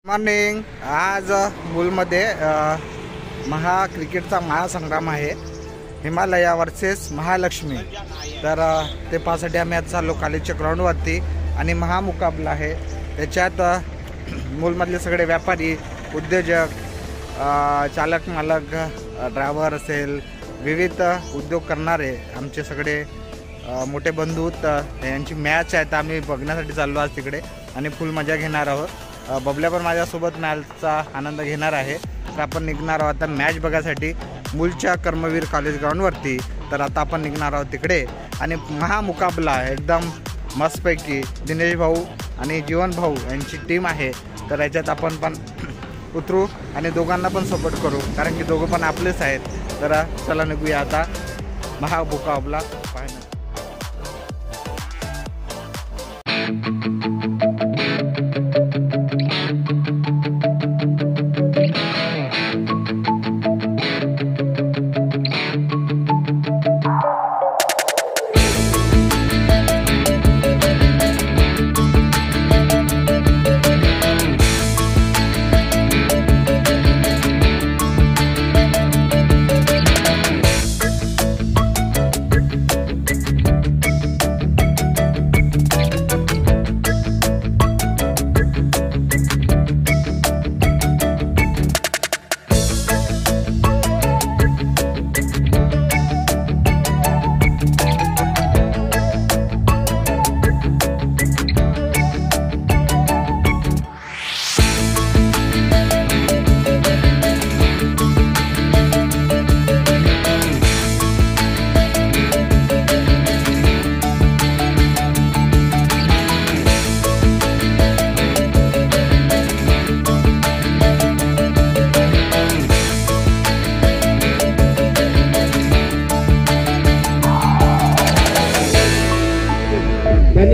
Morning. आज मूलमध्ये क्रिकेटचा महासंग्राम आहे, हिमालया वर्सेस महालक्ष्मी। तर ते पाहण्यासाठी आम्ही आज चाललो कॉलेजच्या ग्राउंडवरती आणि महामुकाबला आहे। त्याच्यात मूलमधले सगळे व्यापारी, उद्योजक, चालक मालक, ड्रायव्हर असेल, विविध उद्योग करणारे आमचे सगळे मोठे बंधू यांची मॅच आहे। तर आम्ही बघण्यासाठी चाललो आज तिकडे आणि फुल मजा घेणार आहोत। बबल्या पण माझ्यासोबत मॅचचा आनंद घेणार आहे। तर आपण निघणार आहोत आता मॅच बघायसाठी मूलच्या कर्मवीर कॉलेज ग्राउंडवरती। तर आता आपण निघणार आहोत तिकडे आणि महामुकाबला आहे एकदम मस्तपैकी। दिनेश भाऊ आणि जीवन भाऊ यांची टीम आहे। तर याच्यात आपण पण उतरू आणि दोघांना पण सपोर्ट करू, कारण की दोघं पण आपलेच आहेत। तर चला निघूया आता महामुकाबला पाहण्यात।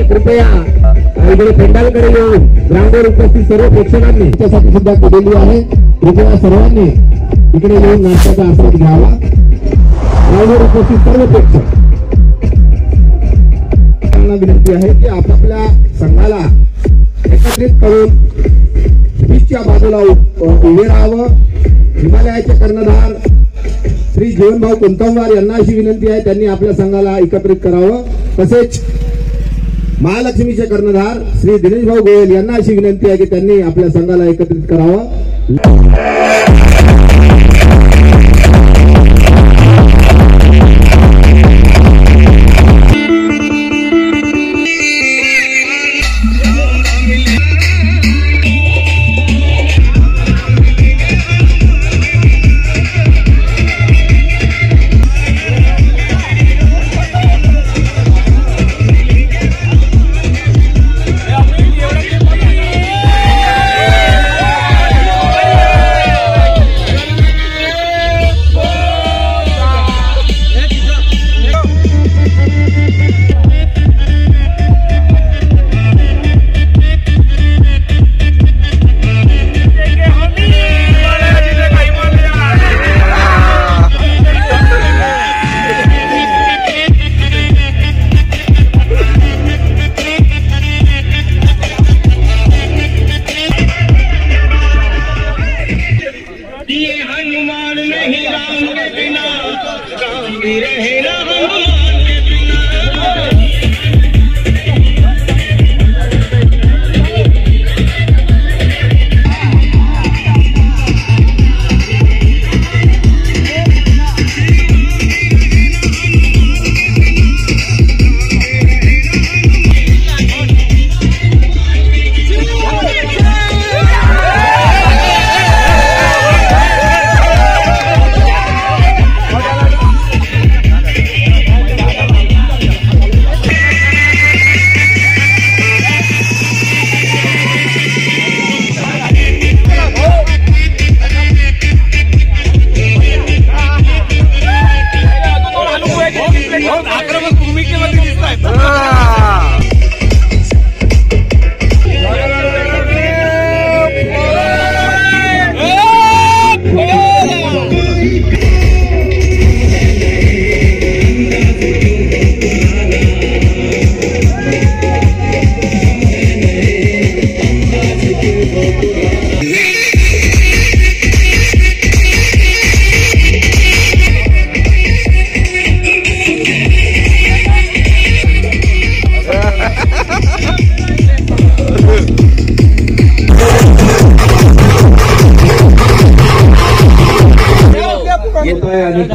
कृपया इकडे पेंडालकडे येऊन ग्राउंडवर उपस्थित सर्व प्रेक्षकांनी त्यासाठी सुद्धा केलेली आहे। कृपया सर्वांनी इकडे येऊन नाश्त्याचा आस्वाद घ्यावा। ग्राउंडवर उपस्थित सर्व प्रेक्षकांना विनंती आहे की आपापल्या संघाला एकत्रित करून पिचच्या बाजूला उभे राहावं। हिमालयाचे कर्णधार श्री जीवनभाऊ कुंतमवार यांना अशी विनंती आहे, त्यांनी आपल्या संघाला एकत्रित करावं। तसेच महालक्ष्मीचे कर्णधार श्री दिनेश भाऊ गोयल यांना अशी विनंती आहे की त्यांनी आपल्या संघाला एकत्रित करावं।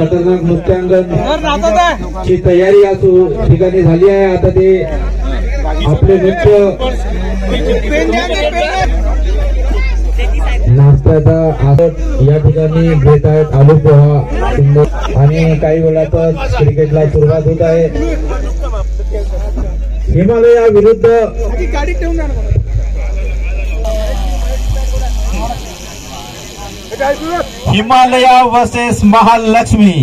खतरनाक मुक्तांगण ची तयारी या ठिकाणी झाली आहे. आता ते आपले नृत्य नाश्त्याचा आस्वाद या ठिकाणी घेत आहेत. आलू पोहा सुंदर आणि काही वेळातच क्रिकेटला सुरुवात होत आहे. हिमालया विरुद्ध हिमालया वर्सेस महालक्ष्मी.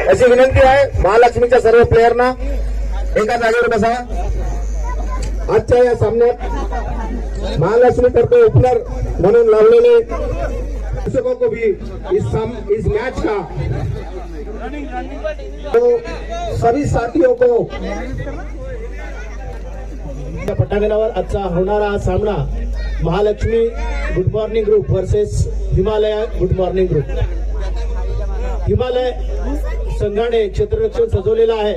अशी विनंती आहे महालक्ष्मीच्या सर्व प्लेयरना एका जागेवर बसा. आजच्या या सामन्यात महालक्ष्मी तर्फे ओपनर म्हणून लावलेले दर्शकों को भी इस मैच का तो सभी साथियों को पटांगणावर आजचा होणारा सामना Mahalakshmi good morning group versus Himalaya good morning group. Himalaya संघाने क्षेत्ररक्षण सजवलेलं आहे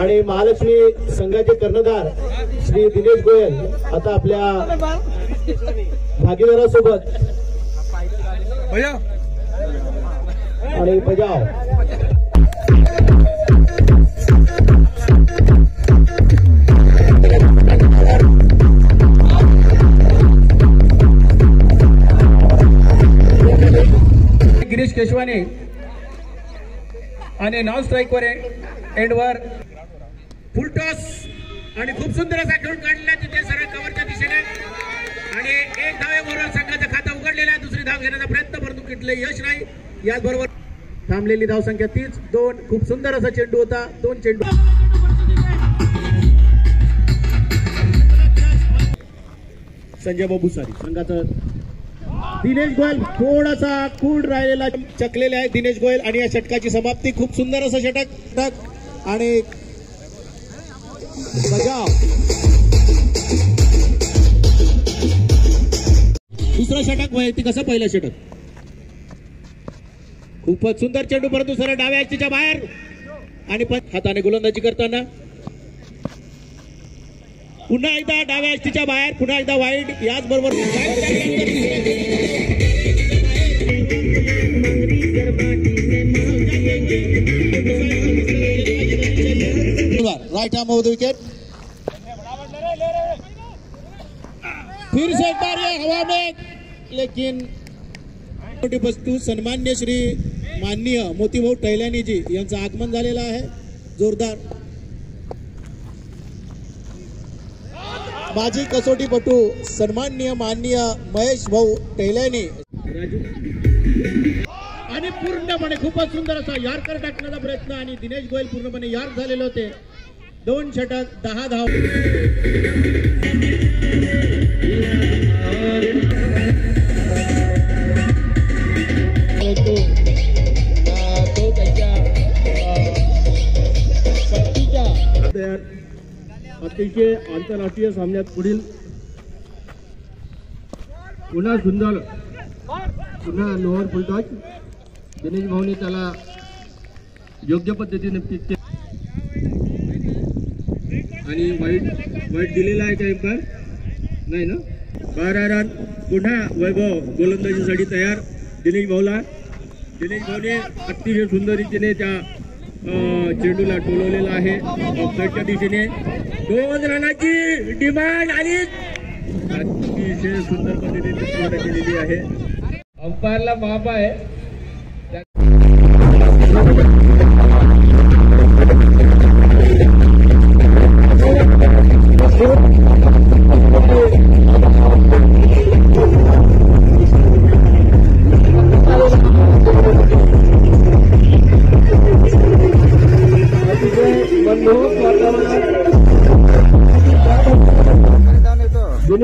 आणि महालक्ष्मी संघाचे कर्णधार श्री दिनेश गोयल आता आपल्या भागीदारासोबत आणि बजाव गिरीश केशवाने आणि नॉन स्ट्राईक वर एंडवर फुल टॉस आणि खूप सुंदर असा खेळून काढलेला तिथे सरळ कव्हरच्या दिशेने आणि एक धावेबरोबर संघाचं खातं उघडलेलं आहे. दुसरी धाव घेण्याचा प्रयत्न परंतु कुठले यश नाही. याचबरोबर थांबलेली धाव संख्या 32. खूप सुंदर असा चेंडू होता. 2 चेंडू संजय बाबू सारी संघाचं दिनेश गोयल थोडासा कूड राहिलेला चकलेले आहे दिनेश गोयल आणि या षटकाची समाप्ती. खूप सुंदर असं षटक आणि बजाव. दुसरं षटक वैयक्तिक कसं पहिलं षटक खूपच सुंदर चेंडू परंतु सरळ डाव्या अष्टीच्या बाहेर आणि हाताने गोलंदाजी करताना पुन्हा एकदा डाव्या अष्टीच्या बाहेर पुन्हा एकदा वाईड. याचबरोबर right arm over the wicket. फिर से ये हवा में लेकिन मोठी वस्तू सन्मान्य श्री माननीय मोतीभाऊ टैलानी जी यांचं आगमन झालेलं आहे. जोरदार माजी कसोटीपटू सन्माननीय माननीय महेश भाऊ टैलानी आणि पूर्णपणे खूपच सुंदर असा यार्कर टाकण्याचा प्रयत्न आणि दिनेश गोयल पूर्णपणे यार्क झालेले होते. 2 षटक 10 धाव. अतिशय आंतरराष्ट्रीय सामन्यात पुढील पुन्हा सुंदर पुन्हा लोअर फुलटॉच दिनेश भाऊने त्याला योग्य पद्धतीने पिच केले आणि वाईट दिलेला आहे. काही पण नाही ना. 12 रन. पुन्हा वैभव गोलंदाजीसाठी तयार दिनेश भाऊने अतिशय सुंदर रीतीने त्या चेंडूला टोलवलेला आहे. ऑफसाईडच्या दिशेने 2 रनाची डिमांड आली. अतिशय सुंदर पद्धतीने स्पर्धा केलेली आहे. अंपायरला माफ आहे.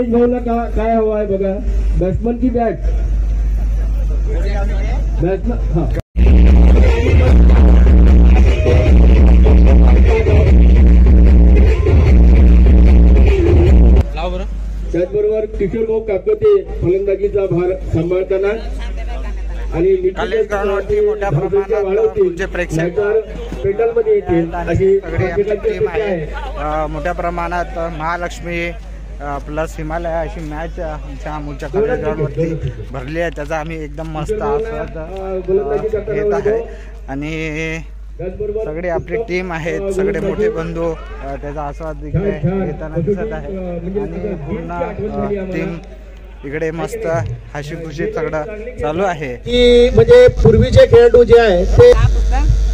दिनेश भाऊला काय हवं आहे बघा, बॅट्समन की बॅट? बॅट्समन. हा, त्याचबरोबर किशोर भाऊ काकते फलंदाजीचा भार सांभाळताना आणि कॉलेज ग्राउंडवरती मोठ्या प्रमाणात जे प्रेक्षक पेंडलमध्ये येतील अशी सगळी टीम आहे. मोठ्या प्रमाणात महालक्ष्मी प्लस हिमालय अशी मॅच आमच्या मूळच्या कॉलेज ग्राउंडवरती भरली आहे. त्याचा आम्ही एकदम मस्त आस्वाद घेत आहे आणि सगळे आपली टीम आहेत, सगळे मोठे बंधू त्याचा आस्वाद इकडे घेताना दिसत आहे आणि पूर्ण टीम इकडे मस्त हशी खुशी सगळं चालू आहे. की म्हणजे पूर्वीचे खेळाडू जे आहे ते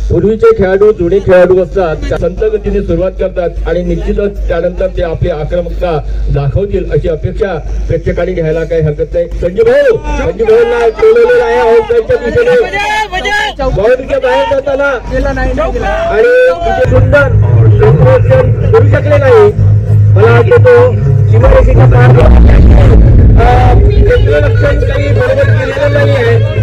पूर्वीचे खेळाडू जुने खेळाडू असतात, संत गतीने सुरुवात करतात आणि निश्चितच त्यानंतर ते आपली आक्रमकता दाखवतील अशी अपेक्षा प्रेक्षकांनी घ्यायला काही हरकत नाही. संजू भाऊंना टोलवलेलं आहे आउटसाईडच्या दिशेने बाउंड्रीच्या बाहेर जाताना आणि तिथे सुंदर क्षेत्ररक्षण करू शकले नाही. मला वाटतं तो सीमारेषेच्या पार क्षेत्ररक्षण काही बरोबर केलेलं नाही आहे.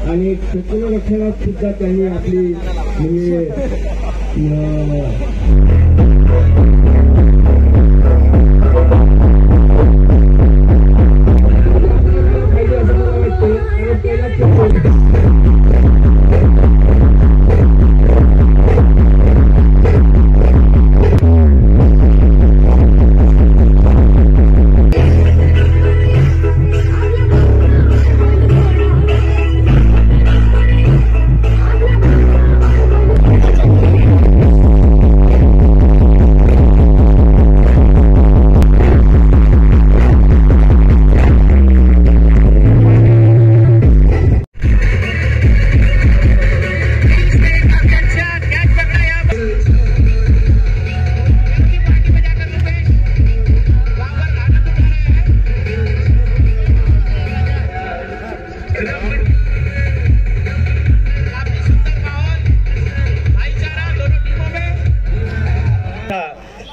आणि क्षेत्ररक्षणात सुद्धा त्यांनी आपली म्हणजे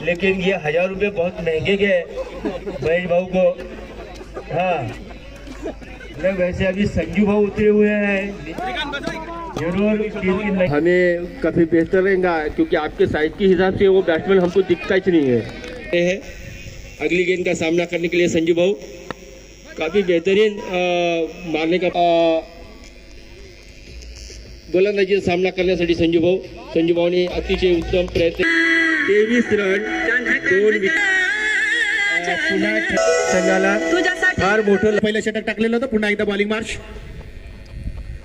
लेकिन ये 1000 रुपये बहुत महंगे गए महेश भाऊ को. हाँ, वैसे अभी संजू भाऊ उतरे हुए हैं, जरूर हमें काफी बेहतर रहेगा क्योंकि आपके साइज के हिसाब से वो बैट्समैन हमको दिखता ही नहीं है. अगली गेंद का सामना करने के लिए संजू भाऊ काफी बेहतरीन मारने का गोलंदाजीचा सामना करण्यासाठी संजू भाऊने अतिशय उत्तम प्रयत्न. 23 रन 2 विकेट. पुन्हा संघाला फार मोठं पहिलं षटक टाकलेलं होतं. पुन्हा एकदा बॉलिंग मार्च,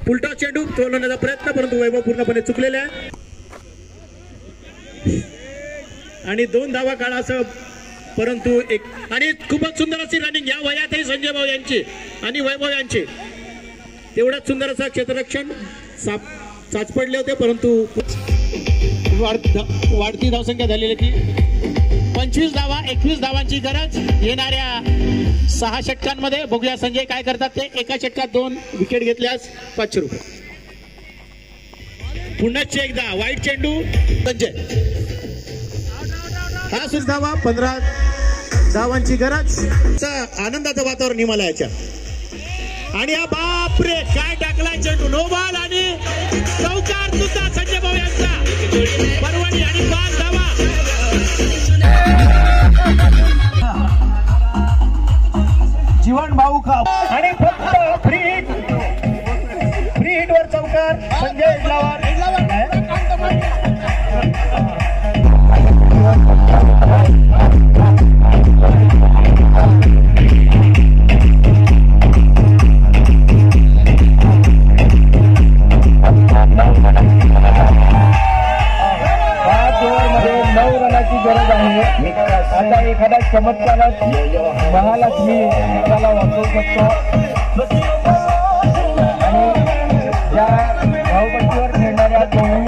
फुलटॉस चेंडू तोलवण्याचा प्रयत्न परंतु वैभव पूर्णपणे चुकलेला आहे आणि 2 धावा काढासं परंतु एक आणि खूपच सुंदर अशी रनिंग या वयातही संजय भाऊ यांची आणि वैभव यांची तेवढाच सुंदर असा क्षेत्ररक्षण चाच पडले होते परंतु वाढती धावसंख्या झालेली की 25 धावा 21 धावांची गरज येणाऱ्या 6 षटकांमध्ये. बघूया संजय काय करतात ते. एका षटकात 2 विकेट घेतल्यास 500 रुपये. पुन्हा एकदा वाईट चेंडू संजय हा सुद्धा धावा 15 धावांची गरज. आनंदाचं वातावरण हिमालयाच्या आणि हा बापरे काय टाकलाय चेंडू. नो बॉल आणि चौकार सुद्धा संजय भाऊ यांचा परवडी आणि 5 धावा. जीवन भाऊ का आणि फक्त फ्री हिट वर चौकार संजय इडलावर. गरज आहे. आता एखादा चमत्कारच महालक्ष्मी त्याला वाचवू शकतो आणि ज्या धावपट्टीवर खेळणाऱ्या दोन्ही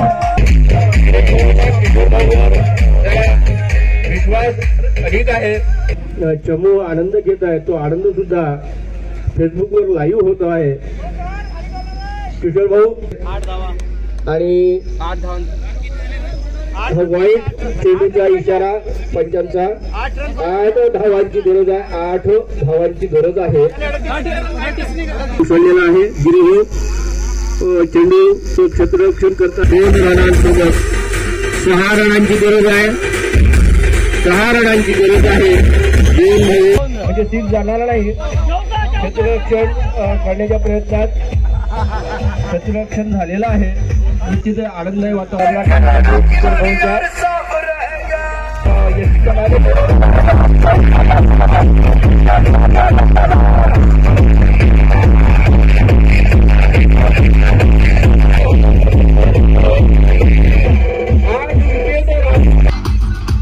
विश्वास अधिक आहे. चमू आनंद घेत आहे, तो आनंद सुद्धा फेसबुकवर लाईव्ह होत आहे. किशोर भाऊ आणि वाईट चेंडूचा इशारा पंचांचा. 8 धावांची गरज आहे, 8 धावांची गरज आहे. उसळलेला आहे गिरीभाऊ. चेंडू तो क्षेत्ररक्षण करतात. 2 रनांसोबत 6 रनांची गरज आहे. 6 रनांची गरज आहे. म्हणजे 6 जाणार नाही. क्षेत्ररक्षण करण्याच्या प्रयत्नात क्षेत्ररक्षण झालेलं आहे. निश्चित आनंददायी वातावरणात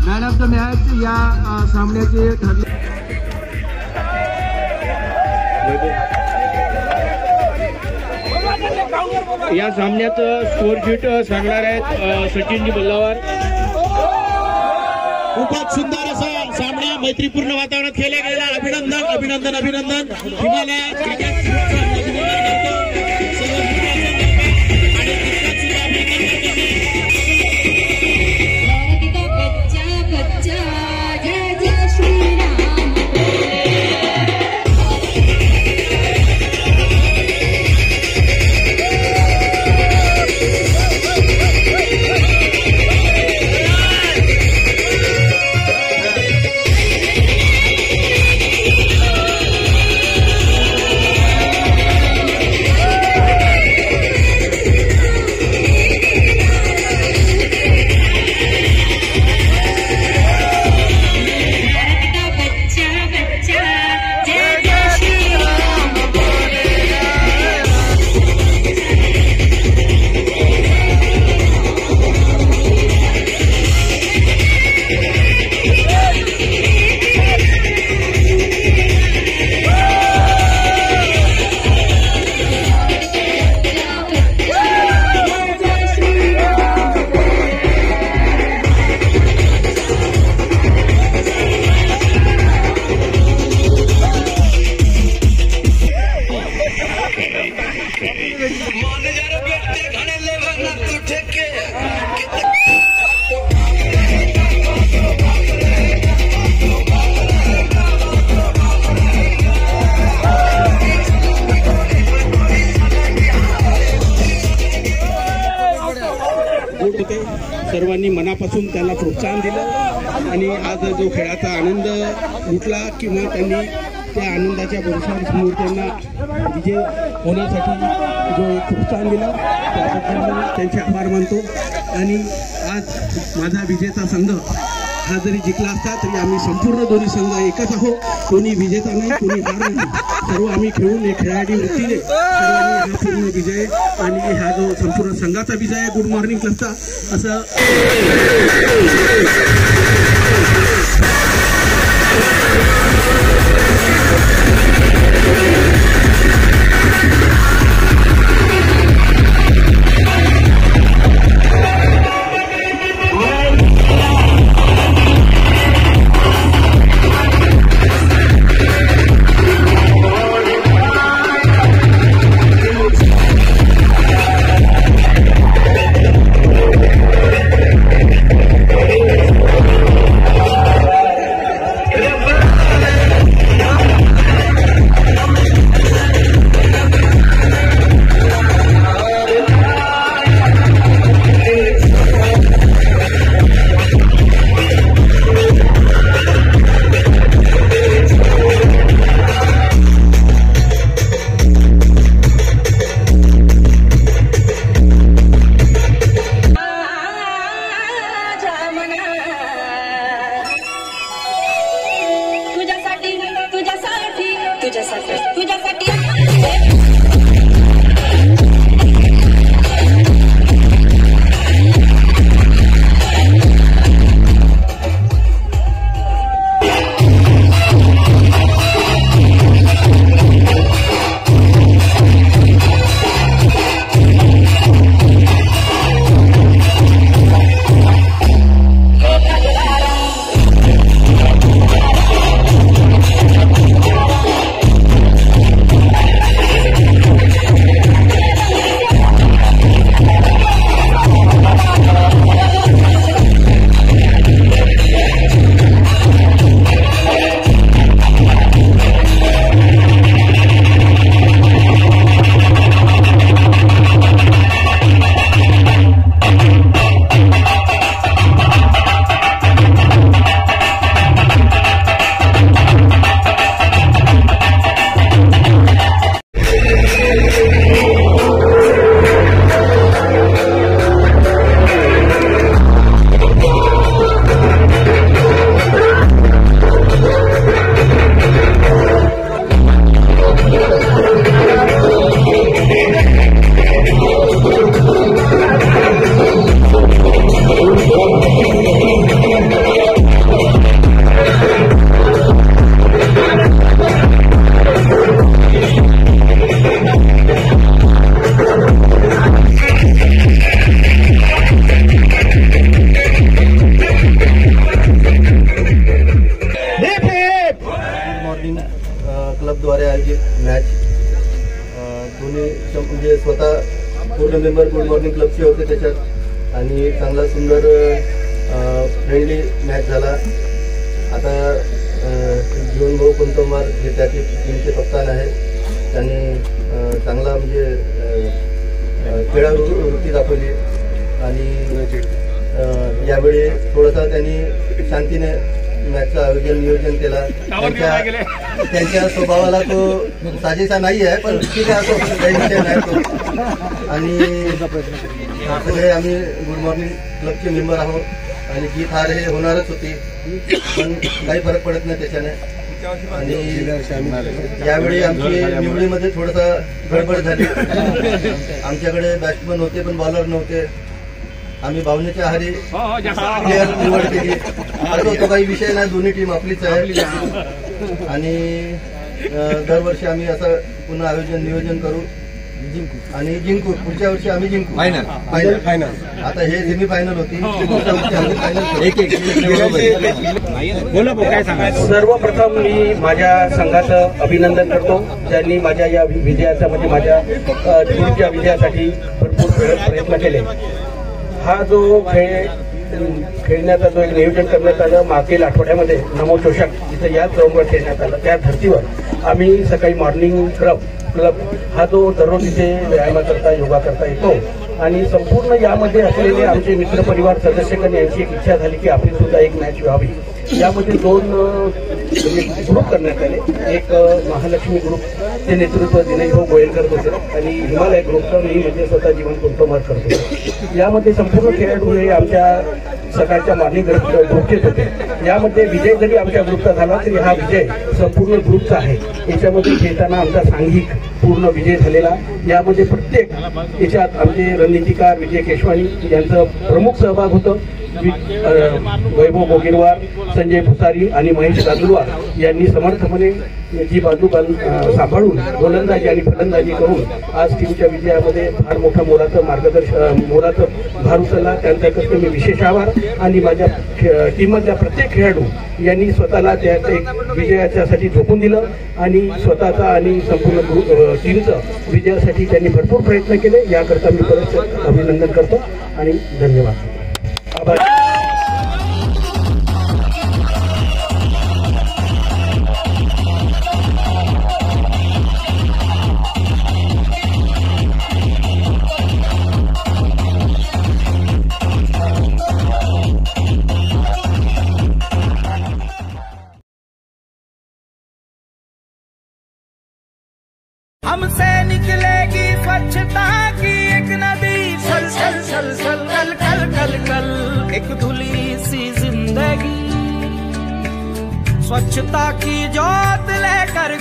मॅन ऑफ द मॅच या सामन्याचे ठरले. या सामन्यात स्कोरशीट सांगणार आहेत सचिनजी बल्लावर. खूपच सुंदर असा सामना मैत्रीपूर्ण वातावरणात खेळला गेला. अभिनंदन अभिनंदन अभिनंदन. हिमालय क्रिकेट सर्वांनी मनापासून त्याला प्रोत्साहन दिलं आणि आज जो खेळाचा आनंद लुटला किंवा त्यांनी त्या आनंदाच्या भरोशावर त्यांना विजय होण्यासाठी जो प्रोत्साहन दिला त्याबद्दल त्यांचे आभार मानतो. आणि आज माझा विजेता संघ हा जरी जिंकला असता तरी आम्ही संपूर्ण दोन्ही संघ एकच आहोत. कोणी विजेता नाही, कोणी हार नाही. सर्व आम्ही खेळून एक खेळाडू वृत्तीने सर्वांनी हा पूर्ण विजय आणि हा जो संपूर्ण संघाचा विजय आहे गुड मॉर्निंग क्लबचा असं जेवढे मेंबर गुड मॉर्निंग क्लबचे होते त्याच्यात, आणि चांगला सुंदर फ्रेंडली मॅच झाला. आता जीवन भाऊ कुंतोमार जे त्या टीमचे कप्तान आहेत, त्यांनी चांगला म्हणजे खेळाडू वृत्ती दाखवली आणि यावेळी थोडासा त्यांनी शांतीने मॅचचं आयोजन नियोजन केला. त्यांच्या स्वभावाला तो साजेसा नाही आहे, पण ठीक आहे, असो काही विषय नाही तो. आणि सगळे आम्ही गुड मॉर्निंग क्लबचे मेंबर आहोत आणि जीत हार हे होणारच होती, पण काही फरक पडत नाही त्याच्याने. आणि यावेळी आमची निवडीमध्ये थोडासा गडबड झाली. आमच्याकडे बॅट्समन होते पण बॉलर नव्हते. आम्ही भावनेच्या आहारी प्लेअर निवड केली. असं तो काही विषय नाही, दोन्ही टीम आपलीच आहे. आणि दरवर्षी आम्ही असं पुन्हा आयोजन नियोजन करू आणि जिंकू. पुढच्या वर्षी आम्ही जिंकू. फायनल. आता हे सेमी फायनल होती, पुढच्या वर्षी आम्ही फायनल. सर्वप्रथम मी माझ्या संघाचं अभिनंदन करतो, ज्यांनी माझ्या या विजयाचा म्हणजे माझ्या टीमच्या विजयासाठी भरपूर प्रयत्न केले. हा जो खेळण्याचा जो नियोजन करण्यात आलं मागील आठवड्यामध्ये नमो चोषक इथं याच ग्राउंडवर खेळण्यात आलं, त्या धर्तीवर आम्ही सकाळी मॉर्निंग क्लब हा जो दररोज इथे व्यायाम करता योगा करता येतो आणि संपूर्ण यामध्ये असलेले आमचे मित्रपरिवार सदस्यगण यांची एक इच्छा झाली की आपली सुद्धा एक मॅच व्हावी. यामध्ये 2 ग्रुप करण्यात आले. एक महालक्ष्मी ग्रुपचे नेतृत्व दिनेश भाऊ गोयल करत होते आणि हिमालय ग्रुपचं मी म्हणजे स्वतः जीवन कुंतोमार करतो. यामध्ये संपूर्ण खेळाडू हे आमच्या सकाळच्या मॉर्निंग ग्रुपचेच होते. यामध्ये विजय जरी आमच्या ग्रुपचा झाला तरी हा विजय संपूर्ण ग्रुपचा आहे. याच्यामध्ये खेळताना आमचा सांघिक पूर्ण विजय झालेला. यामध्ये प्रत्येक याच्यात आमचे रणनीतिकार विजय केशवानी यांचं प्रमुख सहभाग होतं. वैभव बोगिरवार, संजय भुसारी आणि महेश गाजुलवार यांनी समर्थपणे जी बाजू सांभाळून गोलंदाजी आणि फलंदाजी करून आज टीमच्या विजयामध्ये फार मोठं मोलाचं भार उचलला. त्यांच्याकडे मी विशेष आभार. आणि माझ्या टीममधल्या प्रत्येक खेळाडू यांनी स्वतःला त्या एक विजयाच्यासाठी झोकून दिलं आणि स्वतःचा आणि संपूर्ण टीमचं विजयासाठी त्यांनी भरपूर प्रयत्न केले. याकरता मी परत अभिनंदन करतो आणि धन्यवाद. आभार. हमसे निकलेगी स्वच्छता की एक नदी, छल छल छल छल कल कल कल कल एक धुली सी जिंदगी। स्वच्छता की जोत लेकर